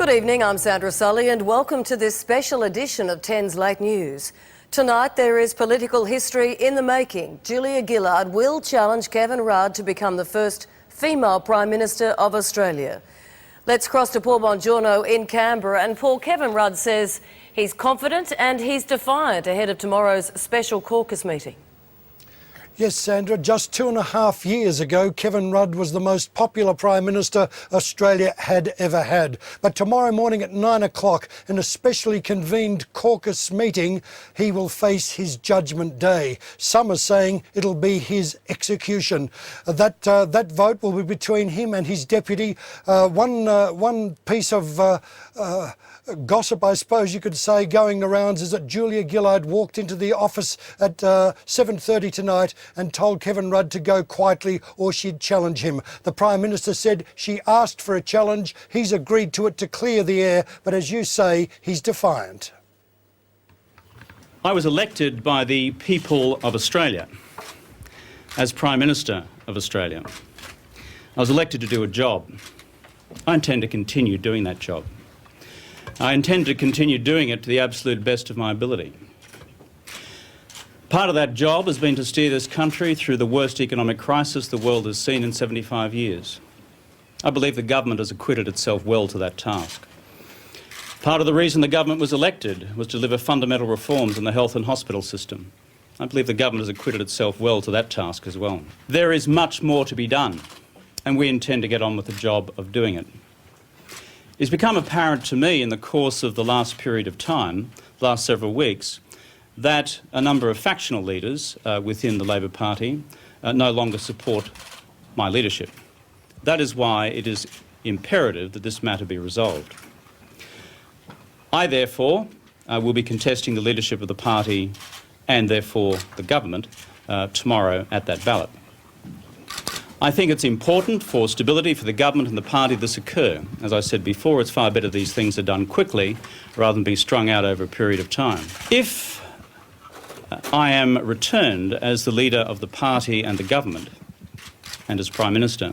Good evening, I'm Sandra Sully and welcome to this special edition of 10's Late News. Tonight there is political history in the making. Julia Gillard will challenge Kevin Rudd to become the first female Prime Minister of Australia. Let's cross to Paul Bongiorno in Canberra. And Paul, Kevin Rudd says he's confident and he's defiant ahead of tomorrow's special caucus meeting. Yes, Sandra, just 2.5 years ago, Kevin Rudd was the most popular Prime Minister Australia had ever had. But tomorrow morning at 9 o'clock, in a specially convened caucus meeting, he will face his judgment day. Some are saying it'll be his execution. That vote will be between him and his deputy. One piece of gossip, I suppose you could say, going the rounds is that Julia Gillard walked into the office at 7:30 tonight and told Kevin Rudd to go quietly or she'd challenge him. The Prime Minister said she asked for a challenge. He's agreed to it to clear the air, but as you say, he's defiant. I was elected by the people of Australia as Prime Minister of Australia. I was elected to do a job. I intend to continue doing that job. I intend to continue doing it to the absolute best of my ability. Part of that job has been to steer this country through the worst economic crisis the world has seen in 75 years. I believe the government has acquitted itself well to that task. Part of the reason the government was elected was to deliver fundamental reforms in the health and hospital system. I believe the government has acquitted itself well to that task as well. There is much more to be done, and we intend to get on with the job of doing it. It's become apparent to me in the course of the last period of time, the last several weeks, that a number of factional leaders within the Labor Party no longer support my leadership. That is why it is imperative that this matter be resolved. I, therefore, will be contesting the leadership of the party and, therefore, the government tomorrow at that ballot. I think it's important for stability for the government and the party this occur. As I said before, it's far better these things are done quickly rather than be strung out over a period of time. If I am returned as the leader of the party and the government and as Prime Minister,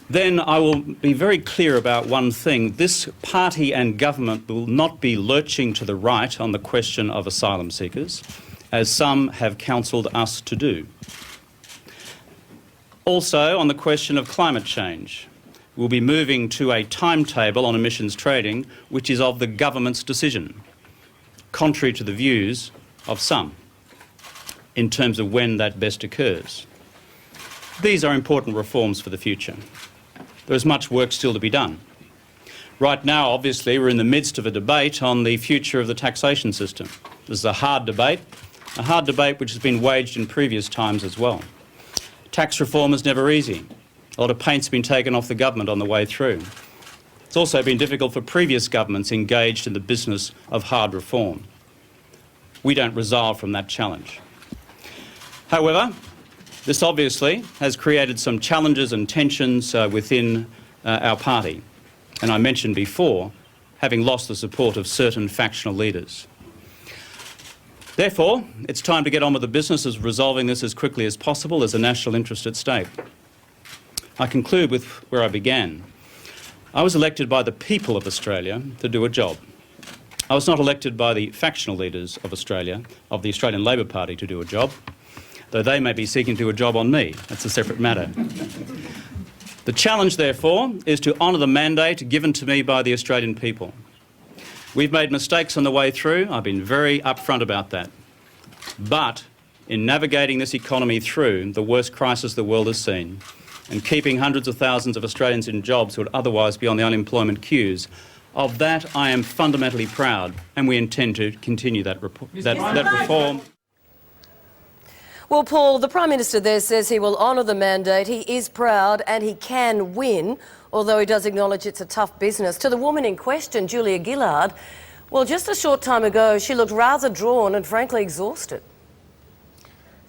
then I will be very clear about one thing. This party and government will not be lurching to the right on the question of asylum seekers, as some have counselled us to do. Also, on the question of climate change, we'll be moving to a timetable on emissions trading which is of the government's decision, contrary to the views of some, in terms of when that best occurs. These are important reforms for the future. There is much work still to be done. Right now, obviously, we're in the midst of a debate on the future of the taxation system. This is a hard debate which has been waged in previous times as well. Tax reform is never easy. A lot of paint's been taken off the government on the way through. It's also been difficult for previous governments engaged in the business of hard reform. We don't resile from that challenge. However, this obviously has created some challenges and tensions within our party. And I mentioned before, having lost the support of certain factional leaders. Therefore, it's time to get on with the business of resolving this as quickly as possible. There's a national interest at stake. I conclude with where I began. I was elected by the people of Australia to do a job. I was not elected by the factional leaders of Australia, of the Australian Labor Party, to do a job, though they may be seeking to do a job on me. That's a separate matter. The challenge, therefore, is to honour the mandate given to me by the Australian people. We've made mistakes on the way through. I've been very upfront about that. But in navigating this economy through the worst crisis the world has seen and keeping hundreds of thousands of Australians in jobs who would otherwise be on the unemployment queues, of that I am fundamentally proud, and we intend to continue that reform. Well, Paul, the Prime Minister there says he will honour the mandate. He is proud and he can win, although he does acknowledge it's a tough business. To the woman in question, Julia Gillard, well, just a short time ago, she looked rather drawn and frankly exhausted.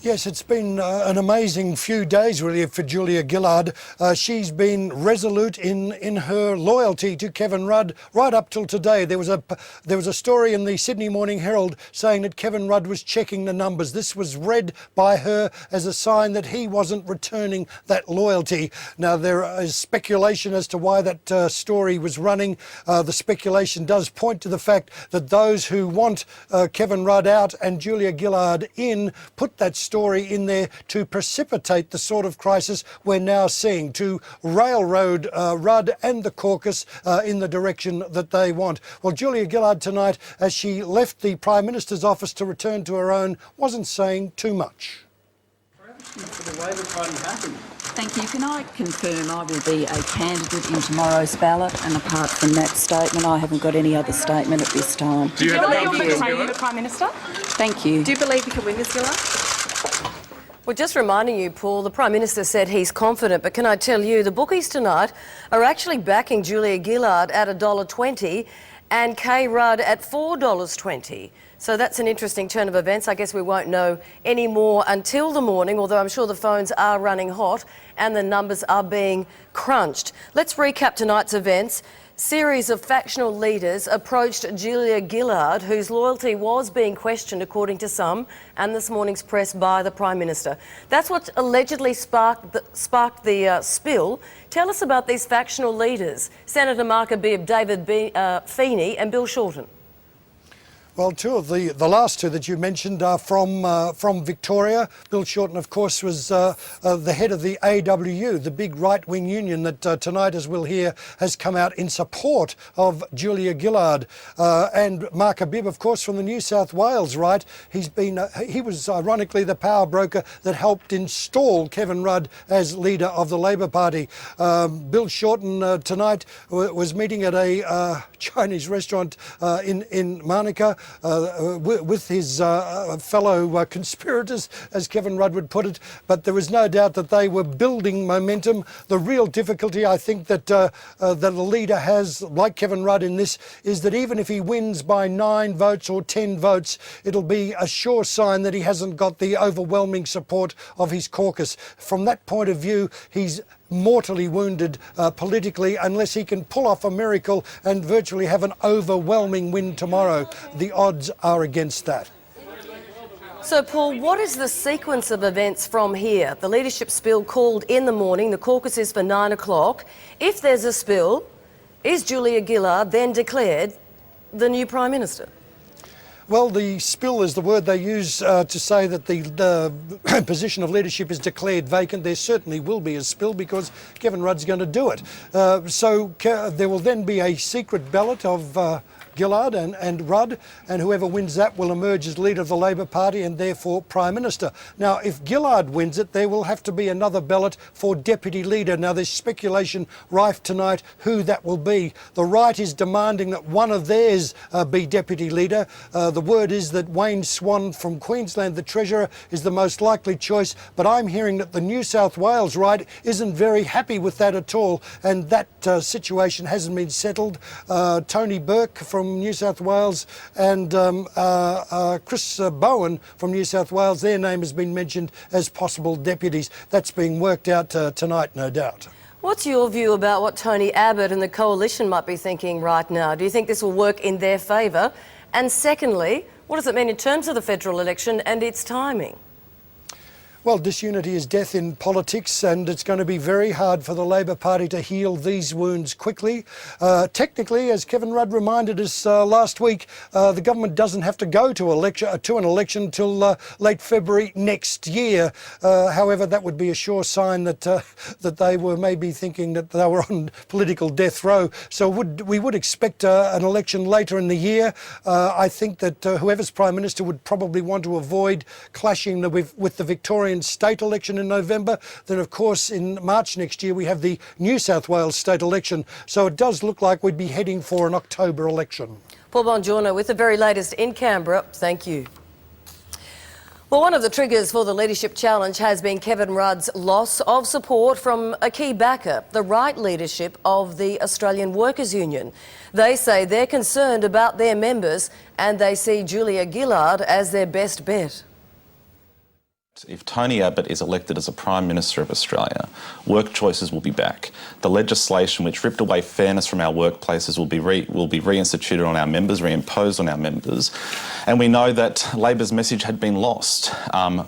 Yes, it's been an amazing few days really for Julia Gillard. She's been resolute in her loyalty to Kevin Rudd right up till today. There was a story in the Sydney Morning Herald saying that Kevin Rudd was checking the numbers. This was read by her as a sign that he wasn't returning that loyalty. Now there is speculation as to why that story was running. The speculation does point to the fact that those who want Kevin Rudd out and Julia Gillard in put that story in there to precipitate the sort of crisis we're now seeing, to railroad Rudd and the caucus in the direction that they want. Well, Julia Gillard tonight, as she left the Prime Minister's office to return to her own, wasn't saying too much. For the Labor Party happy. Thank you. Can I confirm I will be a candidate in tomorrow's ballot, and apart from that statement, I haven't got any other statement at this time. Do you believe you can win the Prime Minister? Thank you. Do you believe you can win this, Gillard? Well, just reminding you, Paul, the Prime Minister said he's confident, but can I tell you, the bookies tonight are actually backing Julia Gillard at $1.20 and Kay Rudd at $4.20. So that's an interesting turn of events. I guess we won't know any more until the morning, although I'm sure the phones are running hot and the numbers are being crunched. Let's recap tonight's events. Series of factional leaders approached Julia Gillard, whose loyalty was being questioned, according to some, and this morning's press by the Prime Minister. That's what allegedly sparked the spill. Tell us about these factional leaders, Senator Mark Abib, David Feeney and Bill Shorten. Well, two of the last two that you mentioned are from Victoria. Bill Shorten, of course, was the head of the AWU, the big right-wing union that tonight, as we'll hear, has come out in support of Julia Gillard. And Mark Abib, of course, from the New South Wales right. He was ironically the power broker that helped install Kevin Rudd as leader of the Labor Party. Bill Shorten tonight was meeting at a Chinese restaurant in Manuka. With his fellow conspirators, as Kevin Rudd would put it, but there was no doubt that they were building momentum. The real difficulty, I think, that a leader has, like Kevin Rudd in this, is that even if he wins by 9 votes or 10 votes, it'll be a sure sign that he hasn't got the overwhelming support of his caucus. From that point of view, he's mortally wounded politically unless he can pull off a miracle and virtually have an overwhelming win tomorrow. The odds are against that. So, Paul, what is the sequence of events from here? The leadership spill called in the morning. The caucus is for 9 o'clock. If there's a spill, is Julia Gillard then declared the new Prime Minister? Well, the spill is the word they use to say that the position of leadership is declared vacant. There certainly will be a spill because Kevin Rudd's going to do it. So there will then be a secret ballot of Gillard and Rudd, and whoever wins that will emerge as leader of the Labor Party and therefore Prime Minister. Now, if Gillard wins it, there will have to be another ballot for Deputy Leader. Now, there's speculation rife tonight who that will be. The right is demanding that one of theirs be Deputy Leader. The word is that Wayne Swan from Queensland, the Treasurer, is the most likely choice, but I'm hearing that the New South Wales right isn't very happy with that at all, and that situation hasn't been settled. Tony Burke from New South Wales and Chris Bowen from New South Wales, their name has been mentioned as possible deputies. That's being worked out tonight, no doubt. What's your view about what Tony Abbott and the coalition might be thinking right now? Do you think this will work in their favour? And secondly, what does it mean in terms of the federal election and its timing? Well, disunity is death in politics, and it's going to be very hard for the Labor Party to heal these wounds quickly. Technically, as Kevin Rudd reminded us last week, the government doesn't have to go to an election till late February next year. However, that would be a sure sign that that they were maybe thinking that they were on political death row. So we would expect an election later in the year. I think that whoever's Prime Minister would probably want to avoid clashing with the Victorian state election in November. Then, of course, in March next year, we have the New South Wales state election. So it does look like we'd be heading for an October election. Paul Bongiorno with the very latest in Canberra. Thank you. Well, one of the triggers for the leadership challenge has been Kevin Rudd's loss of support from a key backer, the right leadership of the Australian Workers' Union. They say they're concerned about their members and they see Julia Gillard as their best bet. If Tony Abbott is elected as a Prime Minister of Australia, work choices will be back. The legislation which ripped away fairness from our workplaces will be reinstituted on our members, reimposed on our members. And we know that Labor's message had been lost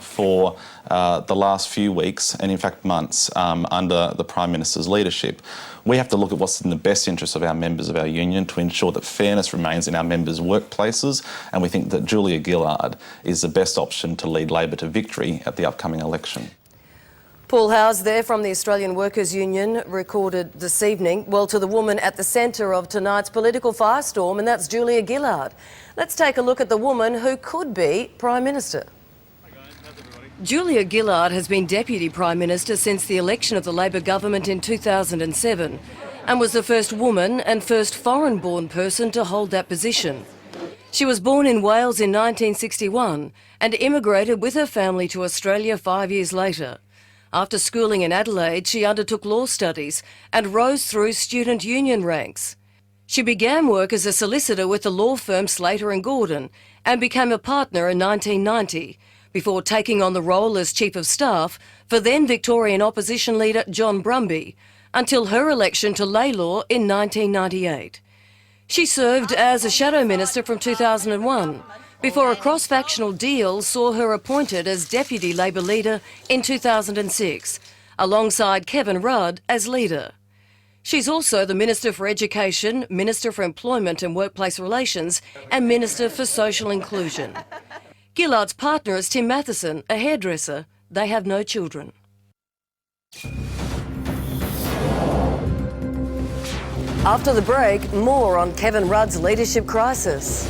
for the last few weeks and in fact months under the Prime Minister's leadership. We have to look at what's in the best interest of our members of our union to ensure that fairness remains in our members' workplaces, and we think that Julia Gillard is the best option to lead Labor to victory at the upcoming election. Paul Howes there from the Australian Workers' Union recorded this evening, well, to the woman at the centre of tonight's political firestorm, and that's Julia Gillard. Let's take a look at the woman who could be Prime Minister. Julia Gillard has been Deputy Prime Minister since the election of the Labor government in 2007 and was the first woman and first foreign-born person to hold that position. She was born in Wales in 1961 and immigrated with her family to Australia 5 years later. After schooling in Adelaide, she undertook law studies and rose through student union ranks. She began work as a solicitor with the law firm Slater and Gordon and became a partner in 1990. Before taking on the role as Chief of Staff for then Victorian opposition leader John Brumby, until her election to lay law in 1998. She served as a shadow minister from 2001, before a cross-factional deal saw her appointed as Deputy Labor leader in 2006, alongside Kevin Rudd as leader. She's also the Minister for Education, Minister for Employment and Workplace Relations, and Minister for Social Inclusion. Gillard's partner is Tim Matheson, a hairdresser. They have no children. After the break, more on Kevin Rudd's leadership crisis.